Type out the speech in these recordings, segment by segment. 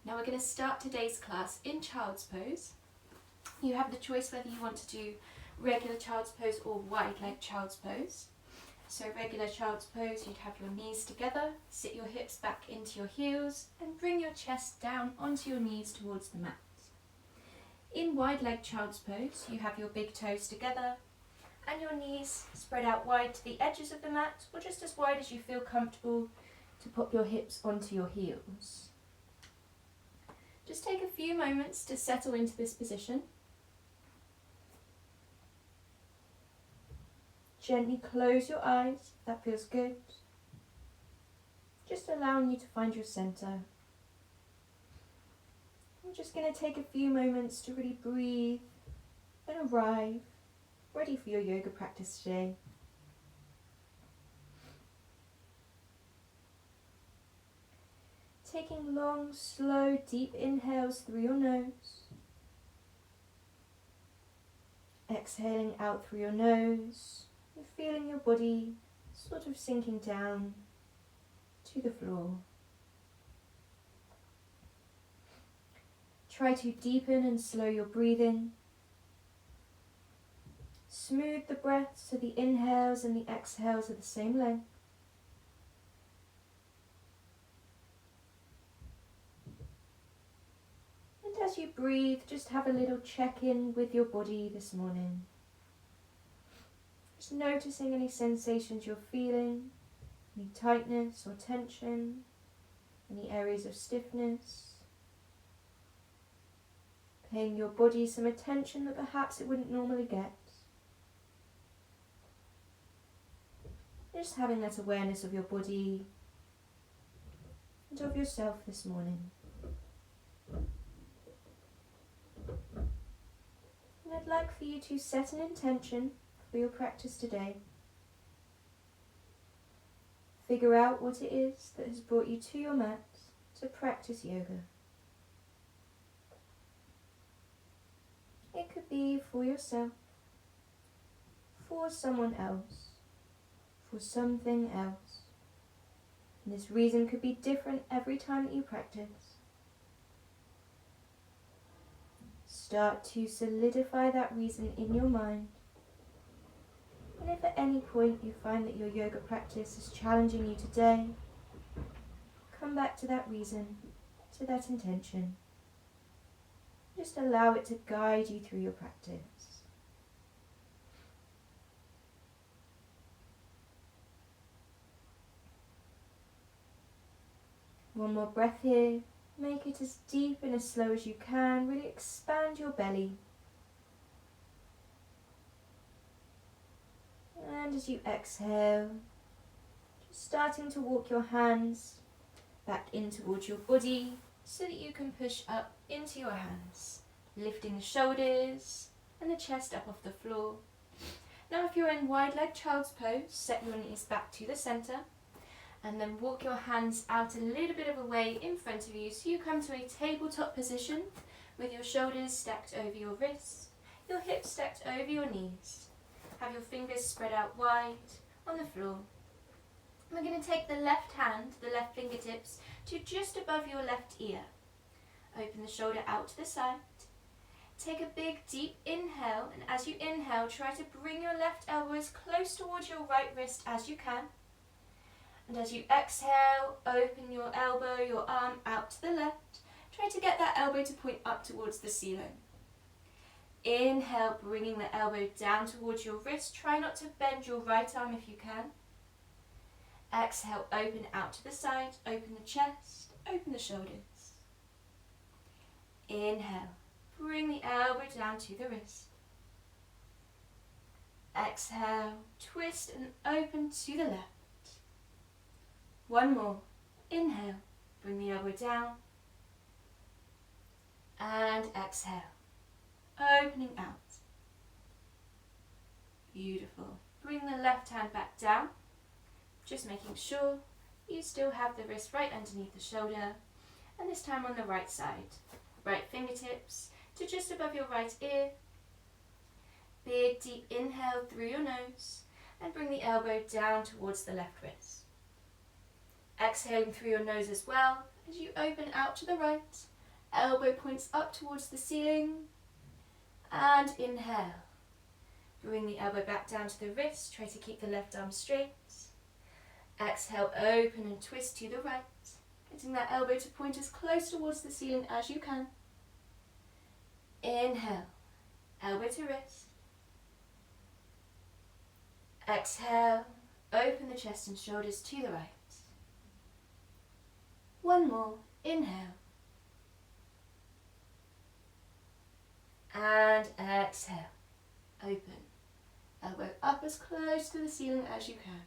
Now we're going to start today's class in child's pose. You have the choice whether you want to do regular child's pose or wide leg child's pose. So regular child's pose, you'd have your knees together, sit your hips back into your heels and bring your chest down onto your knees towards the mat. In wide leg child's pose, you have your big toes together and your knees spread out wide to the edges of the mat, or just as wide as you feel comfortable to pop your hips onto your heels. Just take a few moments to settle into this position. Gently close your eyes if that feels good. Just allowing you to find your centre. I'm just going to take a few moments to really breathe and arrive, ready for your yoga practice today. Taking long, slow, deep inhales through your nose. Exhaling out through your nose and feeling your body sort of sinking down to the floor. Try to deepen and slow your breathing. Smooth the breath so the inhales and the exhales are the same length. And as you breathe, just have a little check-in with your body this morning. Just noticing any sensations you're feeling, any tightness or tension, any areas of stiffness. Paying your body some attention that perhaps it wouldn't normally get. Just having that awareness of your body and of yourself this morning. And I'd like for you to set an intention for your practice today. Figure out what it is that has brought you to your mat to practice yoga. It could be for yourself, for someone else, for something else. And this reason could be different every time that you practice. Start to solidify that reason in your mind. And if at any point you find that your yoga practice is challenging you today, come back to that reason, to that intention. Just allow it to guide you through your practice. One more breath here. Make it as deep and as slow as you can. Really expand your belly. And as you exhale, just starting to walk your hands back in towards your body so that you can push up into your hands, lifting the shoulders and the chest up off the floor. Now if you're in wide leg child's pose, set your knees back to the centre and then walk your hands out a little bit of a way in front of you so you come to a tabletop position with your shoulders stacked over your wrists, your hips stacked over your knees. Have your fingers spread out wide on the floor. We're going to take the left hand, the left fingertips, to just above your left ear. Open the shoulder out to the side. Take a big deep inhale, and as you inhale, try to bring your left elbow as close towards your right wrist as you can. And as you exhale, open your elbow, your arm out to the left. Try to get that elbow to point up towards the ceiling. Inhale, bringing the elbow down towards your wrist. Try not to bend your right arm if you can. Exhale, open out to the side, open the chest, open the shoulders. Inhale, bring the elbow down to the wrist. Exhale, twist and open to the left. One more. Inhale, bring the elbow down. And exhale, opening out. Beautiful. Bring the left hand back down. Just making sure you still have the wrist right underneath the shoulder. And this time on the right side. Right fingertips to just above your right ear. Big deep inhale through your nose and bring the elbow down towards the left wrist. Exhaling through your nose as well as you open out to the right elbow points up towards the ceiling. And inhale. Bring the elbow back down to the wrist. Try to keep the left arm straight. Exhale, open and twist to the right. Getting that elbow to point as close towards the ceiling as you can. Inhale, elbow to wrist. Exhale, open the chest and shoulders to the right. One more, inhale. And exhale, open. Elbow up as close to the ceiling as you can.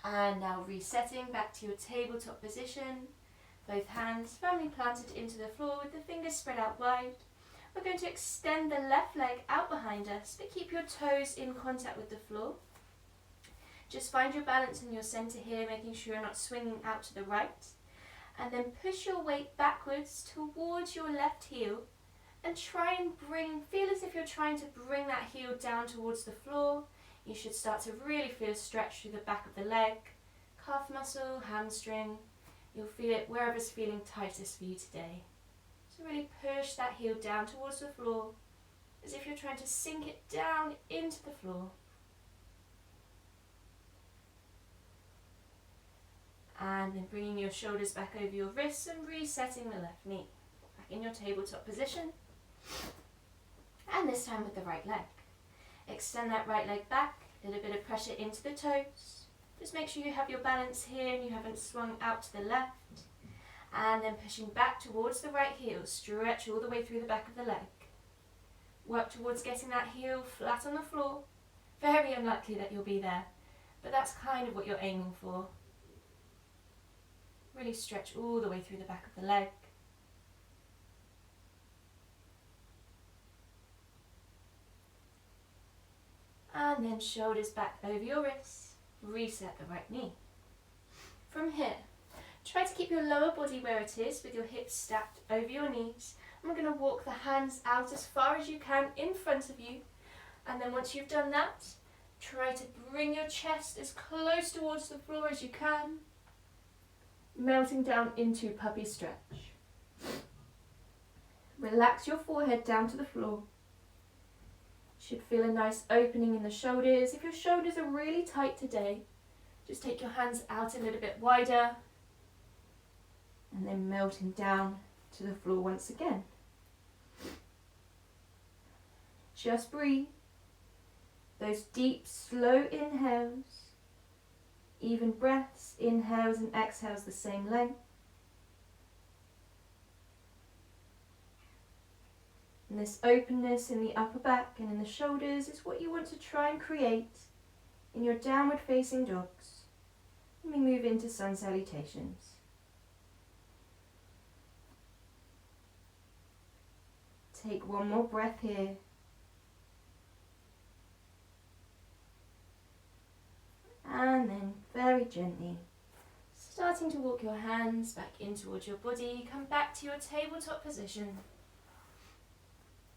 And now resetting back to your tabletop position. Both hands firmly planted into the floor with the fingers spread out wide. We're going to extend the left leg out behind us, but keep your toes in contact with the floor. Just find your balance in your center here, making sure you're not swinging out to the right. And then push your weight backwards towards your left heel and try and feel as if you're trying to bring that heel down towards the floor. You should start to really feel a stretch through the back of the leg, calf muscle, hamstring. You'll feel it wherever's feeling tightest for you today. So really push that heel down towards the floor, as if you're trying to sink it down into the floor. And then bringing your shoulders back over your wrists and resetting the left knee. Back in your tabletop position. And this time with the right leg. Extend that right leg back, a little bit of pressure into the toes. Just make sure you have your balance here and you haven't swung out to the left. And then pushing back towards the right heel, stretch all the way through the back of the leg. Work towards getting that heel flat on the floor. Very unlikely that you'll be there, but that's kind of what you're aiming for. Really stretch all the way through the back of the leg. And then shoulders back over your wrists. Reset the right knee. From here, try to keep your lower body where it is with your hips stacked over your knees. And we're going to walk the hands out as far as you can in front of you. And then once you've done that, try to bring your chest as close towards the floor as you can. Melting down into puppy stretch. Relax your forehead down to the floor. Should feel a nice opening in the shoulders. If your shoulders are really tight today, just take your hands out a little bit wider and then melting down to the floor once again. Just breathe. Those deep, slow inhales. Even breaths, inhales and exhales the same length. And this openness in the upper back and in the shoulders is what you want to try and create in your downward facing dogs. And we move into sun salutations. Take one more breath here. And then very gently, starting to walk your hands back in towards your body, come back to your tabletop position.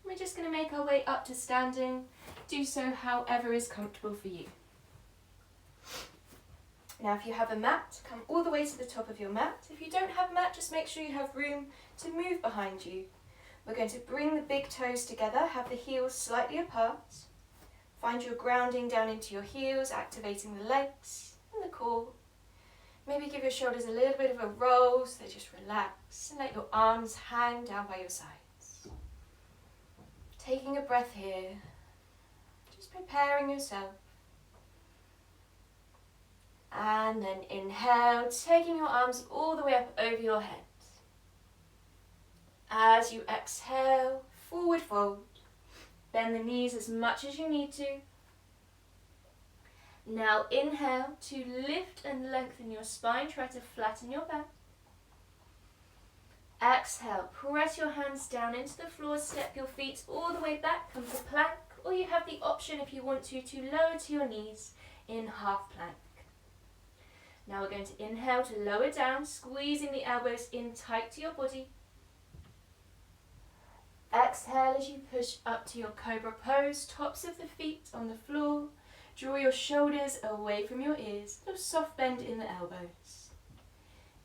We're just going to make our way up to standing. Do so however is comfortable for you. Now if you have a mat, come all the way to the top of your mat. If you don't have a mat, just make sure you have room to move behind you. We're going to bring the big toes together, have the heels slightly apart. Find your grounding down into your heels, activating the legs and the core. Maybe give your shoulders a little bit of a roll, so just relax and let your arms hang down by your sides. Taking a breath here, just preparing yourself. And then inhale, taking your arms all the way up over your head. As you exhale, forward fold. Bend the knees as much as you need to. Now inhale to lift and lengthen your spine. Try to flatten your back. Exhale, press your hands down into the floor. Step your feet all the way back. Come to plank. Or you have the option, if you want to lower to your knees in half plank. Now we're going to inhale to lower down, squeezing the elbows in tight to your body. Exhale as you push up to your cobra pose, tops of the feet on the floor. Draw your shoulders away from your ears, a soft bend in the elbows.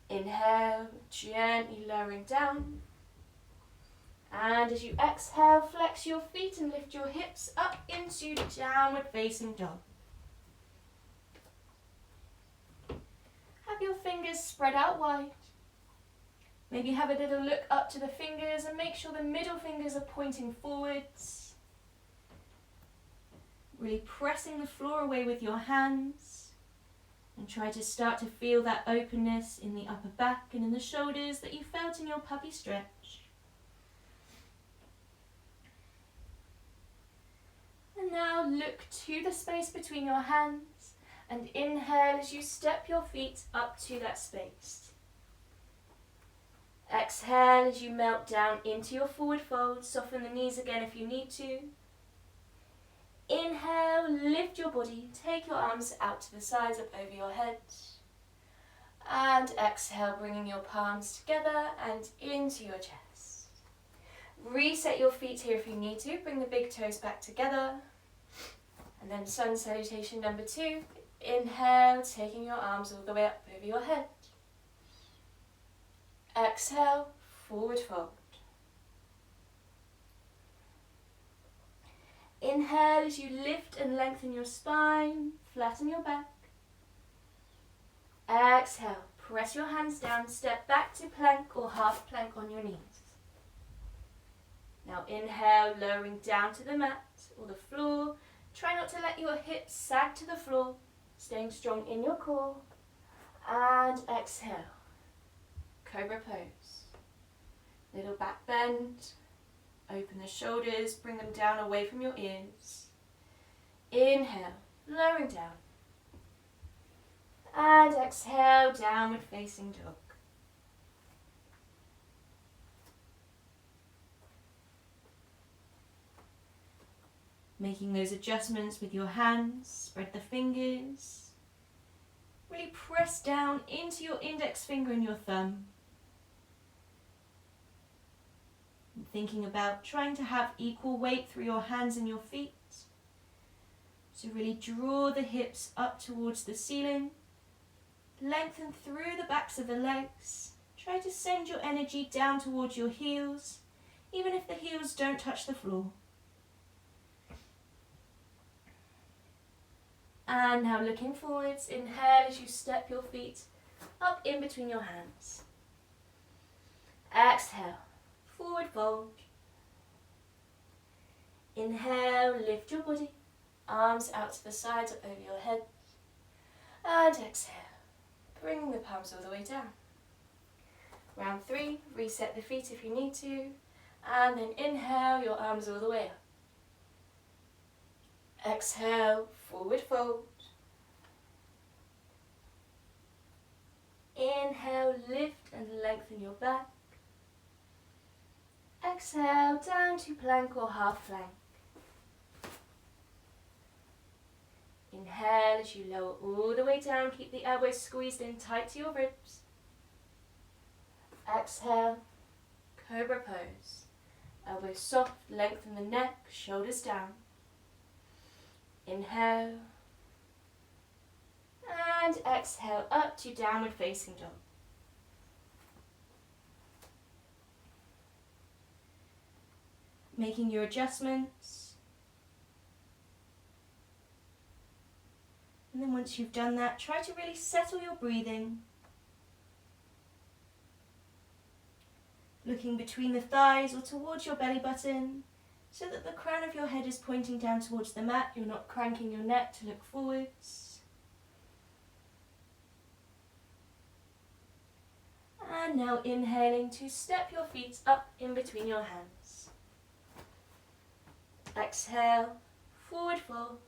Inhale, gently lowering down. And as you exhale, flex your feet and lift your hips up into downward facing dog. Have your fingers spread out wide. Maybe have a little look up to the fingers and make sure the middle fingers are pointing forwards. Really pressing the floor away with your hands. And try to start to feel that openness in the upper back and in the shoulders that you felt in your puppy stretch. And now look to the space between your hands and inhale as you step your feet up to that space. Exhale as you melt down into your forward fold. Soften the knees again if you need to. Inhale, lift your body, take your arms out to the sides up over your head. And exhale, bringing your palms together and into your chest. Reset your feet here if you need to. Bring the big toes back together. And then sun salutation number 2. Inhale, taking your arms all the way up over your head. Exhale, forward fold. Inhale as you lift and lengthen your spine, flatten your back. Exhale, press your hands down, step back to plank or half plank on your knees. Now inhale, lowering down to the mat or the floor. Try not to let your hips sag to the floor, staying strong in your core. And exhale, cobra pose. Little back bend. Open the shoulders, bring them down away from your ears. Inhale, lowering down. And exhale, downward facing dog. Making those adjustments with your hands, spread the fingers. Really press down into your index finger and your thumb. Thinking about trying to have equal weight through your hands and your feet. So really draw the hips up towards the ceiling. Lengthen through the backs of the legs. Try to send your energy down towards your heels, even if the heels don't touch the floor. And now looking forwards, inhale as you step your feet up in between your hands. Exhale. Forward fold. Inhale, lift your body, arms out to the sides up over your head. And exhale, bring the palms all the way down. Round 3, reset the feet if you need to. And then inhale, your arms all the way up. Exhale, forward fold. Inhale, lift and lengthen your back. Exhale, down to plank or half plank. Inhale as you lower all the way down, keep the elbows squeezed in tight to your ribs. Exhale, cobra pose. Elbows soft, lengthen the neck, shoulders down. Inhale. And exhale up to downward facing dog. Making your adjustments. And then once you've done that, try to really settle your breathing. Looking between the thighs or towards your belly button so that the crown of your head is pointing down towards the mat. You're not cranking your neck to look forwards. And now inhaling to step your feet up in between your hands. Exhale, forward fold.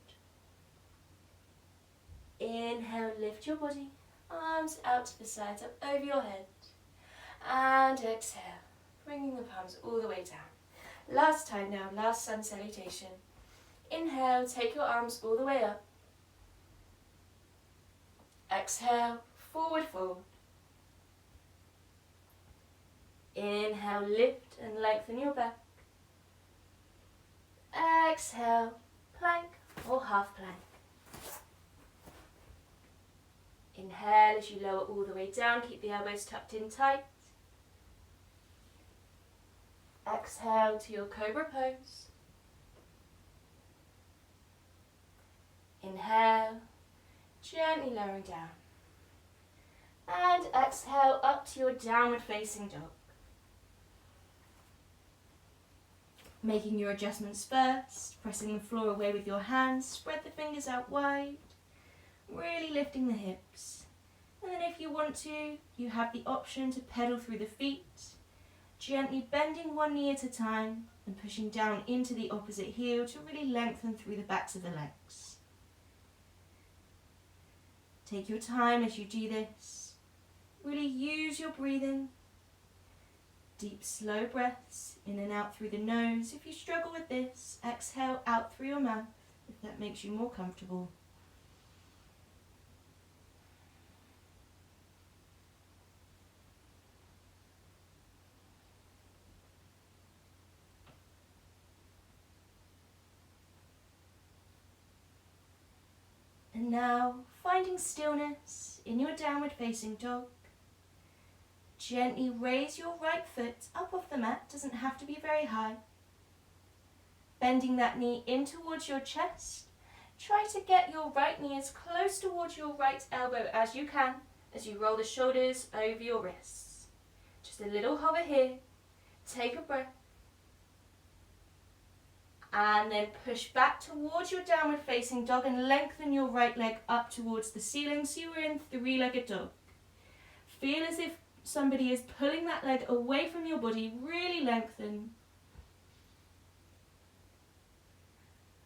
Inhale, lift your body, arms out to the sides, up over your head. And exhale, bringing the palms all the way down. Last time now, last sun salutation. Inhale, take your arms all the way up. Exhale, forward fold. Inhale, lift and lengthen your back. Exhale, plank or half plank. Inhale as you lower all the way down, keep the elbows tucked in tight. Exhale to your cobra pose. Inhale, gently lowering down. And exhale up to your downward facing dog. Making your adjustments first, pressing the floor away with your hands, spread the fingers out wide, really lifting the hips. And then if you want to, you have the option to pedal through the feet, gently bending one knee at a time and pushing down into the opposite heel to really lengthen through the backs of the legs. Take your time as you do this. Really use your breathing. Deep, slow breaths in and out through the nose. If you struggle with this, exhale out through your mouth if that makes you more comfortable. And now, finding stillness in your downward facing dog. Gently raise your right foot up off the mat, doesn't have to be very high. Bending that knee in towards your chest. Try to get your right knee as close towards your right elbow as you can as you roll the shoulders over your wrists. Just a little hover here. Take a breath. And then push back towards your downward facing dog and lengthen your right leg up towards the ceiling so you are in three-legged dog. Feel as if somebody is pulling that leg away from your body, really lengthen.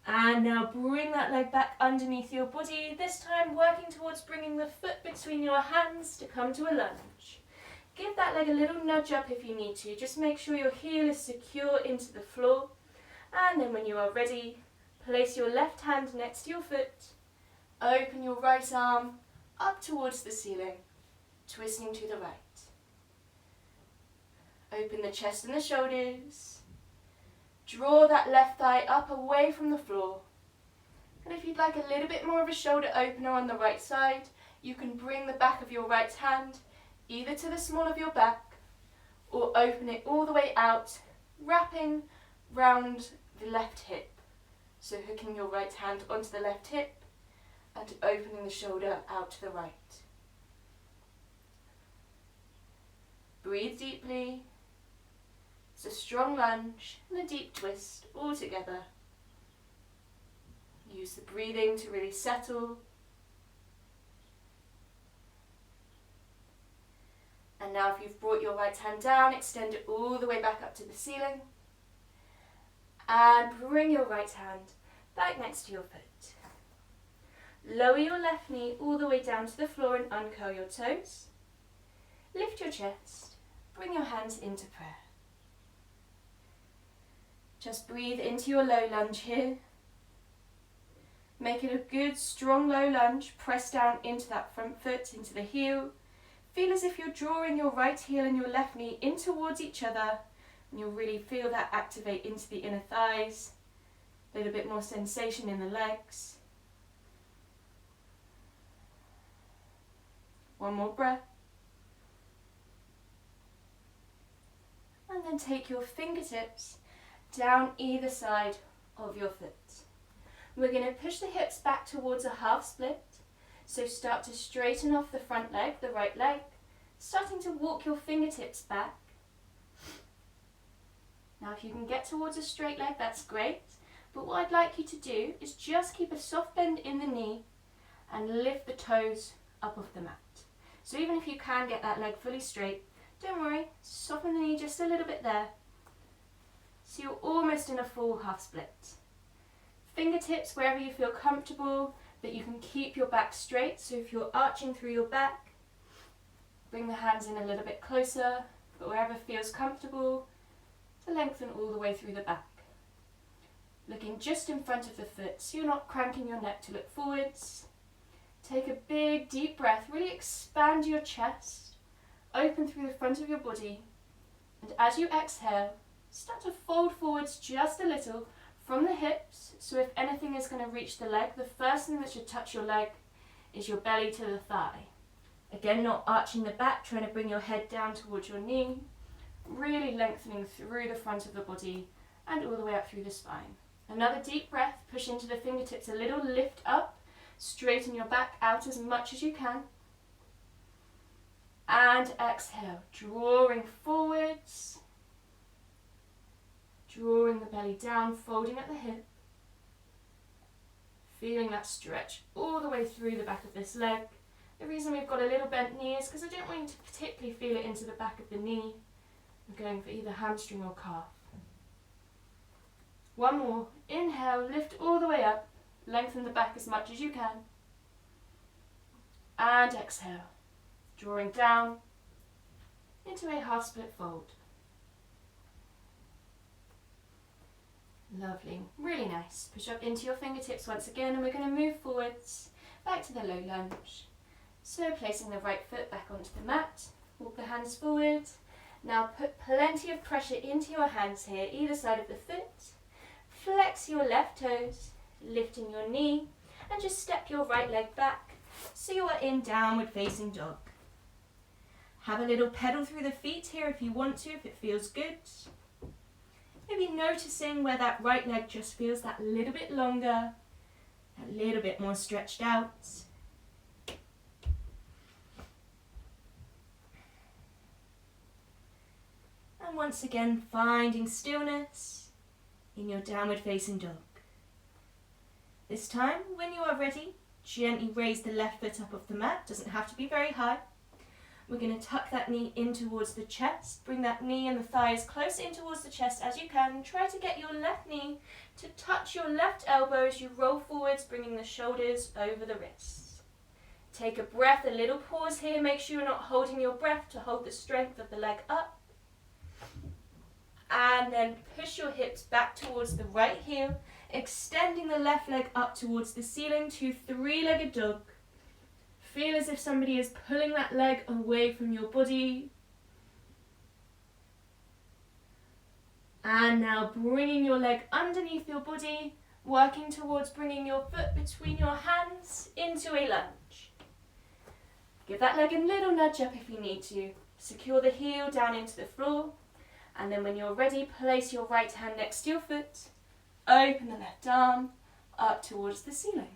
And now bring that leg back underneath your body, this time working towards bringing the foot between your hands to come to a lunge. Give that leg a little nudge up if you need to, just make sure your heel is secure into the floor. And then when you are ready, place your left hand next to your foot, open your right arm up towards the ceiling, twisting to the right. Open the chest and the shoulders. Draw that left thigh up away from the floor. And if you'd like a little bit more of a shoulder opener on the right side, you can bring the back of your right hand either to the small of your back or open it all the way out, wrapping round the left hip. So hooking your right hand onto the left hip and opening the shoulder out to the right. Breathe deeply. It's a strong lunge and a deep twist all together. Use the breathing to really settle. And now if you've brought your right hand down, extend it all the way back up to the ceiling. And bring your right hand back next to your foot. Lower your left knee all the way down to the floor and uncurl your toes. Lift your chest. Bring your hands into prayer. Just breathe into your low lunge here. Make it a good, strong low lunge. Press down into that front foot, into the heel. Feel as if you're drawing your right heel and your left knee in towards each other. And you'll really feel that activate into the inner thighs. A little bit more sensation in the legs. One more breath. And then take your fingertips down either side of your foot. We're going to push the hips back towards a half split. So start to straighten off the front leg, the right leg. Starting to walk your fingertips back. Now if you can get towards a straight leg, that's great. But what I'd like you to do is just keep a soft bend in the knee and lift the toes up off the mat. So even if you can get that leg fully straight, don't worry, soften the knee just a little bit there. So you're almost in a full half split. Fingertips wherever you feel comfortable, but you can keep your back straight. So if you're arching through your back, bring the hands in a little bit closer, but wherever feels comfortable, to lengthen all the way through the back. Looking just in front of the foot, so you're not cranking your neck to look forwards. Take a big deep breath, really expand your chest, open through the front of your body, and as you exhale, start to fold forwards just a little from the hips, so if anything is going to reach the leg, the first thing that should touch your leg is your belly to the thigh. Again, not arching the back, trying to bring your head down towards your knee, really lengthening through the front of the body and all the way up through the spine. Another deep breath, push into the fingertips a little, lift up, straighten your back out as much as you can. And exhale, drawing forwards, drawing the belly down, folding at the hip. Feeling that stretch all the way through the back of this leg. The reason we've got a little bent knee is because I don't want you to particularly feel it into the back of the knee. We're going for either hamstring or calf. One more. Inhale, lift all the way up. Lengthen the back as much as you can. And exhale, drawing down into a half split fold. Lovely, really nice. Push up into your fingertips once again, and we're going to move forwards back to the low lunge. So placing the right foot back onto the mat, walk the hands forward. Now put plenty of pressure into your hands here, either side of the foot. Flex your left toes, lifting your knee, and just step your right leg back so you are in downward facing dog. Have a little pedal through the feet here if you want to, if it feels good. Maybe noticing where that right leg just feels that little bit longer, a little bit more stretched out. And once again, finding stillness in your downward facing dog. This time, when you are ready, gently raise the left foot up off the mat. Doesn't have to be very high. We're going to tuck that knee in towards the chest. Bring that knee and the thighs close in towards the chest as you can. Try to get your left knee to touch your left elbow as you roll forwards, bringing the shoulders over the wrists. Take a breath, a little pause here. Make sure you're not holding your breath to hold the strength of the leg up. And then push your hips back towards the right heel, extending the left leg up towards the ceiling to three-legged dog. Feel as if somebody is pulling that leg away from your body. And now bringing your leg underneath your body, working towards bringing your foot between your hands into a lunge. Give that leg a little nudge up if you need to. Secure the heel down into the floor. And then when you're ready, place your right hand next to your foot. Open the left arm up towards the ceiling.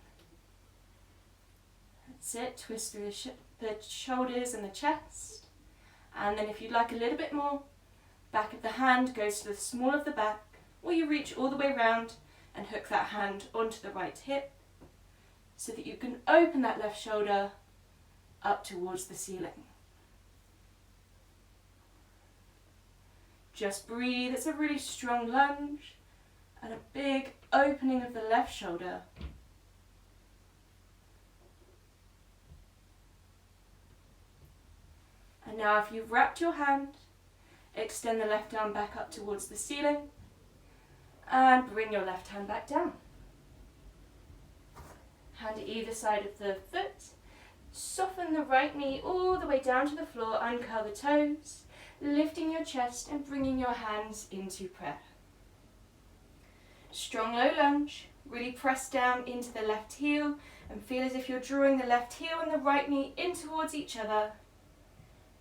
That's it. Twist through the shoulders and the chest. And then if you'd like a little bit more, back of the hand goes to the small of the back, or you reach all the way round and hook that hand onto the right hip so that you can open that left shoulder up towards the ceiling. Just breathe. It's a really strong lunge and a big opening of the left shoulder. And now if you've wrapped your hand, extend the left arm back up towards the ceiling and bring your left hand back down. Hand at either side of the foot. Soften the right knee all the way down to the floor, uncurl the toes, lifting your chest and bringing your hands into prayer. Strong low lunge, really press down into the left heel and feel as if you're drawing the left heel and the right knee in towards each other,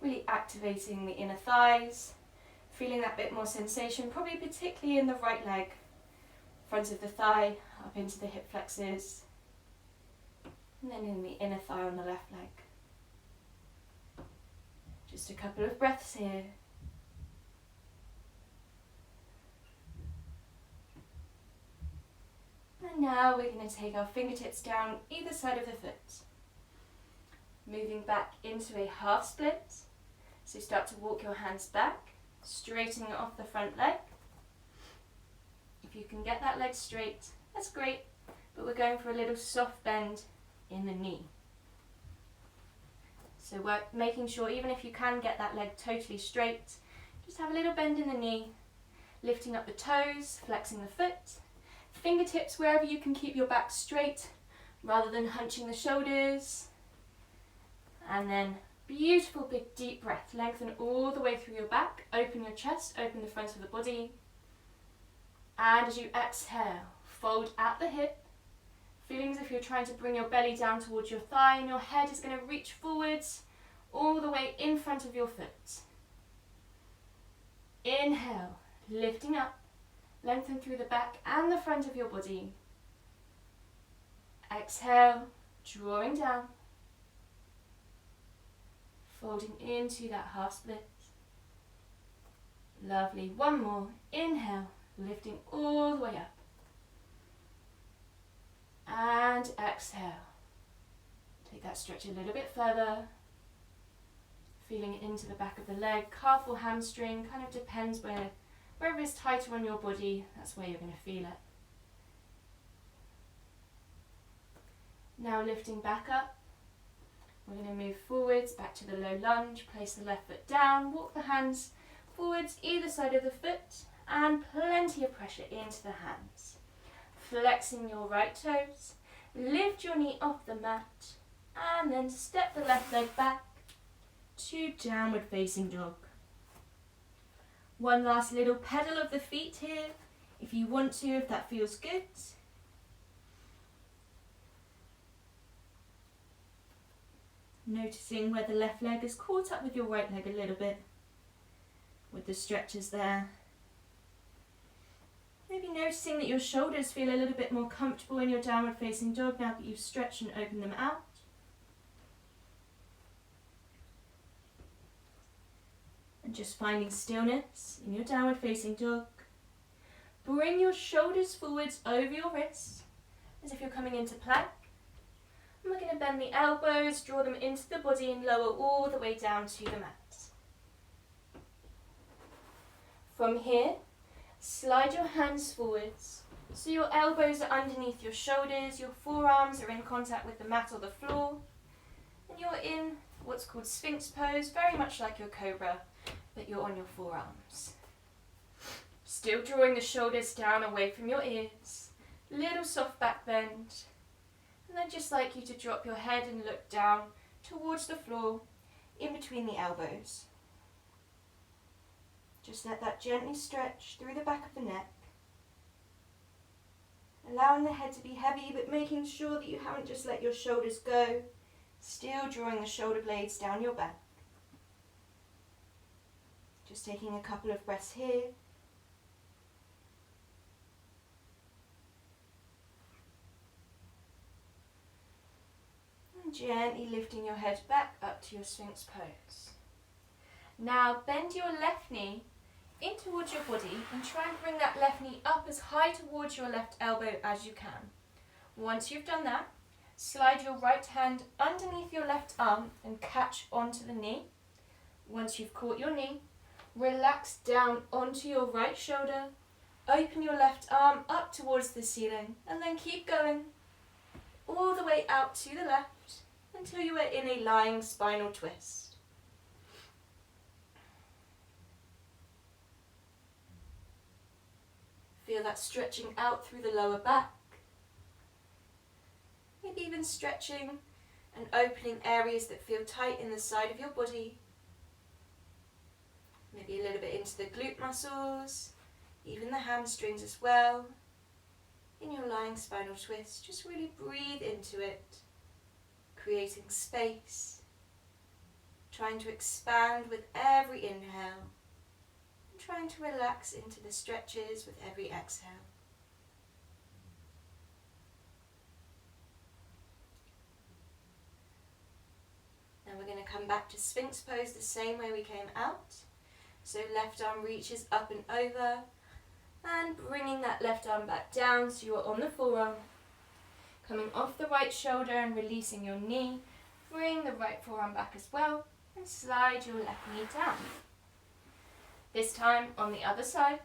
really activating the inner thighs, feeling that bit more sensation, probably particularly in the right leg, front of the thigh up into the hip flexors, and then in the inner thigh on the left leg. Just a couple of breaths here. And now we're going to take our fingertips down either side of the foot. Moving back into a half split. So start to walk your hands back, straightening off the front leg. If you can get that leg straight, that's great, but we're going for a little soft bend in the knee. So we're making sure, even if you can get that leg totally straight, just have a little bend in the knee, lifting up the toes, flexing the foot, fingertips wherever you can keep your back straight rather than hunching the shoulders. And then beautiful big deep breath, lengthen all the way through your back, open your chest, open the front of the body. And as you exhale, fold at the hip, feeling as if you're trying to bring your belly down towards your thigh and your head is going to reach forwards, all the way in front of your foot. Inhale, lifting up, lengthen through the back and the front of your body. Exhale, drawing down, folding into that half split. Lovely, one more. Inhale, lifting all the way up. And exhale. Take that stretch a little bit further. Feeling it into the back of the leg, calf or hamstring, kind of depends wherever is tighter on your body, that's where you're going to feel it. Now lifting back up, we're going to move forwards, back to the low lunge, place the left foot down, walk the hands forwards either side of the foot, and plenty of pressure into the hands. Flexing your right toes, lift your knee off the mat, and then step the left leg back to downward facing dog. One last little pedal of the feet here, if you want to, if that feels good. Noticing where the left leg is caught up with your right leg a little bit, with the stretches there. Maybe noticing that your shoulders feel a little bit more comfortable in your downward facing dog now that you've stretched and opened them out. And just finding stillness in your downward facing dog. Bring your shoulders forwards over your wrists, as if you're coming into plank. And we're going to bend the elbows, draw them into the body and lower all the way down to the mat. From here, slide your hands forwards, so your elbows are underneath your shoulders, your forearms are in contact with the mat or the floor, and you're in what's called Sphinx pose, very much like your cobra, but you're on your forearms. Still drawing the shoulders down away from your ears, little soft back bend, and I'd just like you to drop your head and look down towards the floor, in between the elbows. Just let that gently stretch through the back of the neck, allowing the head to be heavy, but making sure that you haven't just let your shoulders go, still drawing the shoulder blades down your back. Just taking a couple of breaths here. And gently lifting your head back up to your Sphinx pose. Now bend your left knee in towards your body and try and bring that left knee up as high towards your left elbow as you can. Once you've done that, slide your right hand underneath your left arm and catch onto the knee. Once you've caught your knee, relax down onto your right shoulder, open your left arm up towards the ceiling, and then keep going all the way out to the left until you are in a lying spinal twist. Feel that stretching out through the lower back. Maybe even stretching and opening areas that feel tight in the side of your body. Maybe a little bit into the glute muscles, even the hamstrings as well. In your lying spinal twist, just really breathe into it, creating space, trying to expand with every inhale, and trying to relax into the stretches with every exhale. Now we're going to come back to Sphinx pose the same way we came out. So left arm reaches up and over, and bringing that left arm back down so you're on the forearm. Coming off the right shoulder and releasing your knee, bring the right forearm back as well, and slide your left knee down. This time on the other side,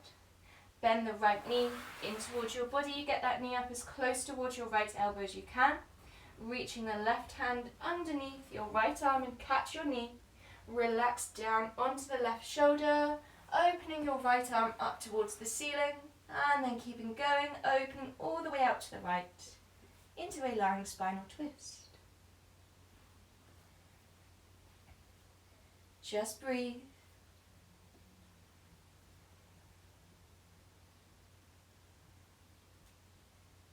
bend the right knee in towards your body, get that knee up as close towards your right elbow as you can, reaching the left hand underneath your right arm and catch your knee. Relax down onto the left shoulder, opening your right arm up towards the ceiling, and then keeping going, opening all the way out to the right, into a lying spinal twist. Just breathe.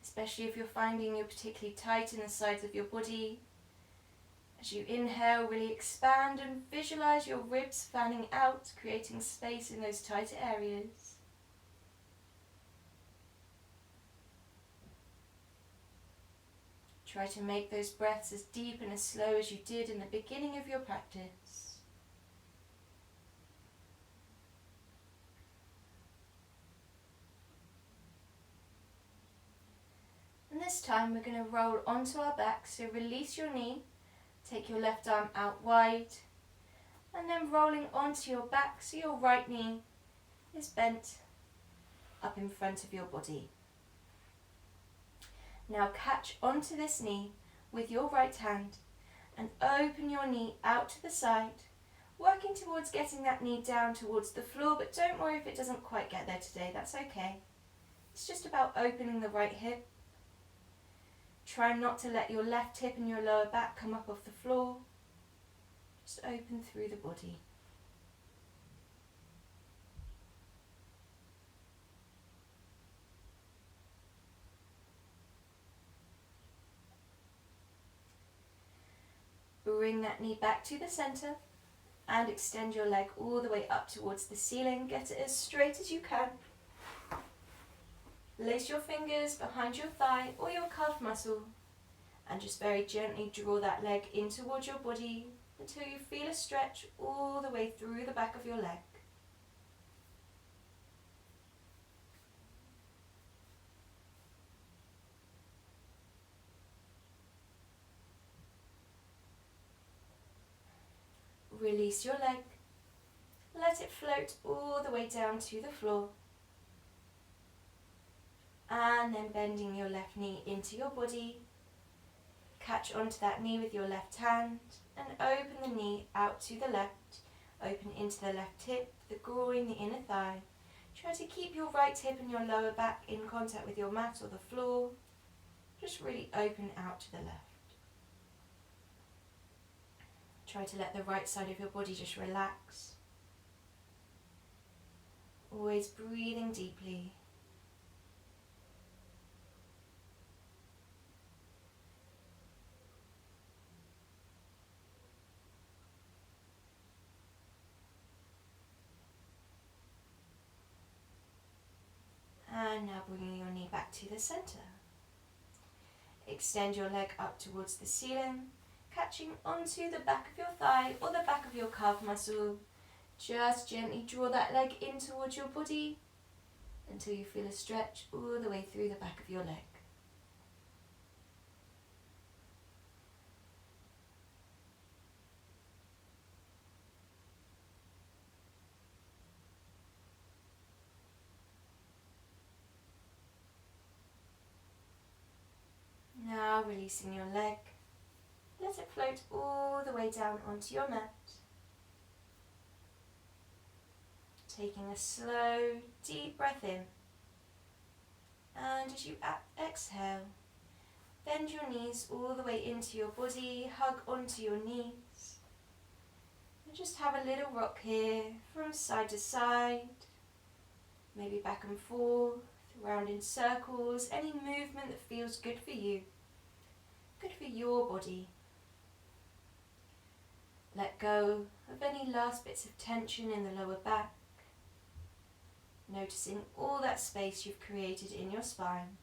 Especially if you're finding you're particularly tight in the sides of your body, As you inhale, really expand and visualize your ribs fanning out, creating space in those tighter areas. Try to make those breaths as deep and as slow as you did in the beginning of your practice. And this time we're going to roll onto our back, so release your knee, take your left arm out wide, and then rolling onto your back so your right knee is bent up in front of your body. Now catch onto this knee with your right hand and open your knee out to the side, working towards getting that knee down towards the floor, but don't worry if it doesn't quite get there today, that's okay. It's just about opening the right hip. Try not to let your left hip and your lower back come up off the floor. Just open through the body. Bring that knee back to the center and extend your leg all the way up towards the ceiling. Get it as straight as you can. Place your fingers behind your thigh or your calf muscle and just very gently draw that leg in towards your body until you feel a stretch all the way through the back of your leg. Release your leg. Let it float all the way down to the floor. And then bending your left knee into your body. Catch onto that knee with your left hand and open the knee out to the left. Open into the left hip, the groin, the inner thigh. Try to keep your right hip and your lower back in contact with your mat or the floor. Just really open out to the left. Try to let the right side of your body just relax. Always breathing deeply. And now bringing your knee back to the center. Extend your leg up towards the ceiling, catching onto the back of your thigh or the back of your calf muscle. Just gently draw that leg in towards your body until you feel a stretch all the way through the back of your leg. Now releasing your leg, let it float all the way down onto your mat. Taking a slow, deep breath in. And as you exhale, bend your knees all the way into your body, hug onto your knees. And just have a little rock here from side to side, maybe back and forth, round in circles, any movement that feels good for you, good for your body. Let go of any last bits of tension in the lower back, noticing all that space you've created in your spine.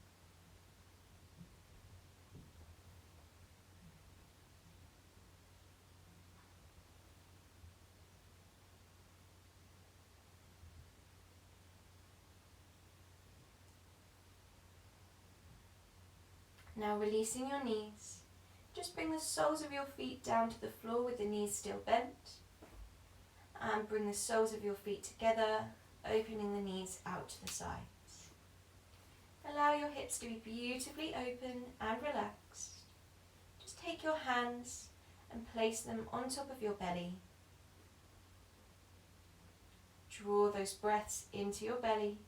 Now releasing your knees, just bring the soles of your feet down to the floor with the knees still bent. And bring the soles of your feet together, opening the knees out to the sides. Allow your hips to be beautifully open and relaxed. Just take your hands and place them on top of your belly. Draw those breaths into your belly,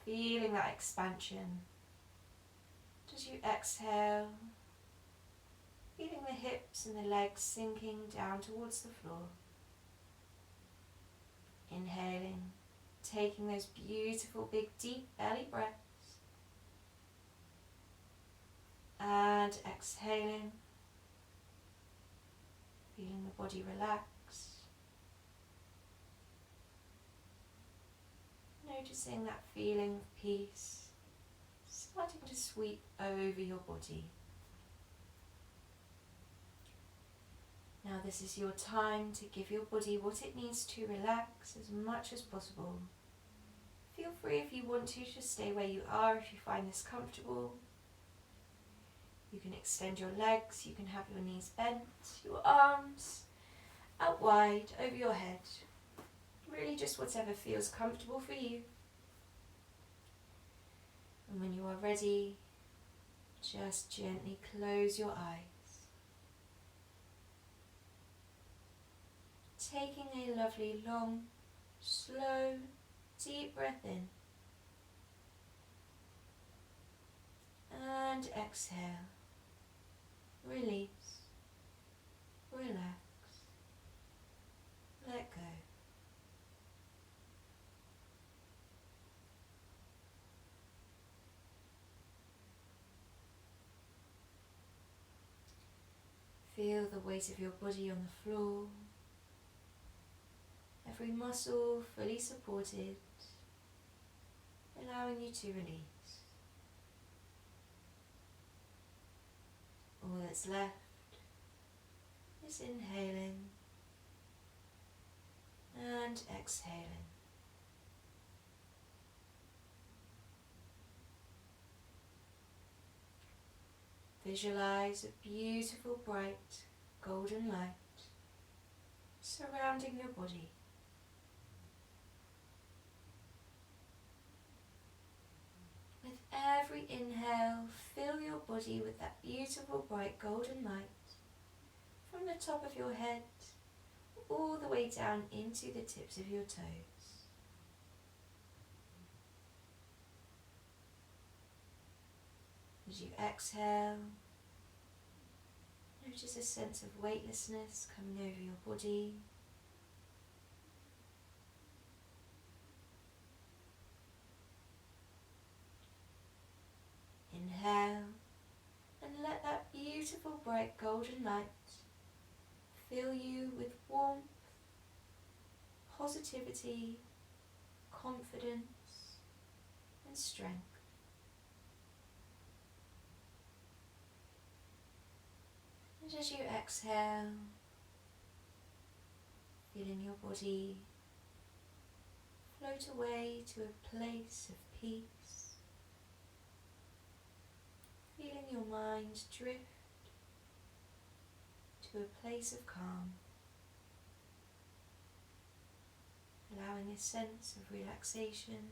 feeling that expansion. As you exhale, feeling the hips and the legs sinking down towards the floor. Inhaling, taking those beautiful big deep belly breaths. And exhaling, feeling the body relax. Noticing that feeling of peace starting to sweep over your body. Now this is your time to give your body what it needs to relax as much as possible. Feel free if you want to just stay where you are if you find this comfortable. You can extend your legs, you can have your knees bent, your arms out wide over your head. Really just whatever feels comfortable for you. And when you are ready, just gently close your eyes. Taking a lovely long, slow, deep breath in. And exhale. Release. Relax. Let go. Feel the weight of your body on the floor. Every muscle fully supported, allowing you to release. All that's left is inhaling and exhaling. Visualize a beautiful bright golden light surrounding your body. With every inhale, fill your body with that beautiful bright golden light from the top of your head all the way down into the tips of your toes. As you exhale, notice a sense of weightlessness coming over your body. Inhale and let that beautiful bright golden light fill you with warmth, positivity, confidence and strength. And as you exhale, feeling your body float away to a place of peace, feeling your mind drift to a place of calm, allowing a sense of relaxation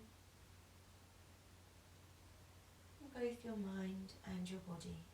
in both your mind and your body.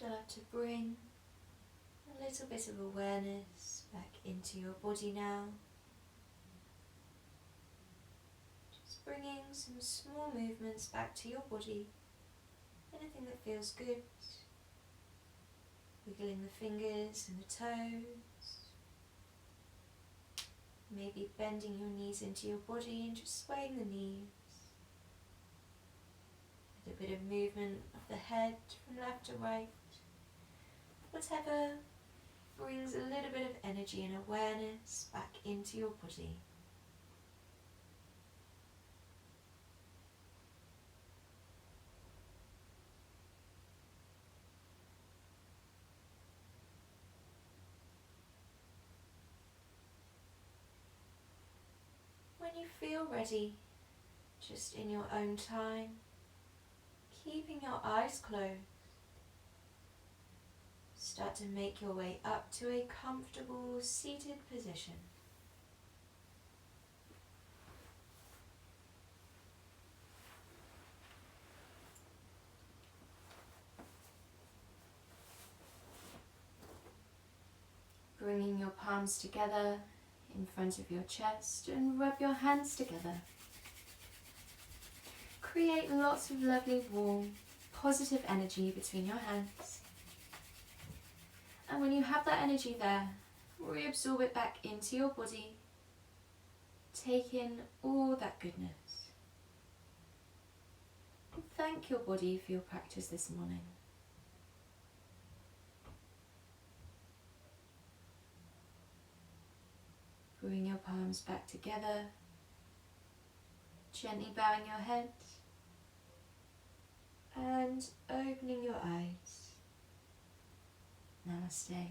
Start to bring a little bit of awareness back into your body now. Just bringing some small movements back to your body anything that feels good. Wiggling the fingers and the toes. Maybe bending your knees into your body and just swaying the knees. A little bit of movement of the head from left to right. Whatever brings a little bit of energy and awareness back into your body. When you feel ready, just in your own time, keeping your eyes closed, start to make your way up to a comfortable seated position. Bringing your palms together in front of your chest and rub your hands together. Create lots of lovely, warm, positive energy between your hands. And when you have that energy there, reabsorb it back into your body. Take in all that goodness. And thank your body for your practice this morning. Bring your palms back together, gently bowing your head and opening your eyes. Namaste.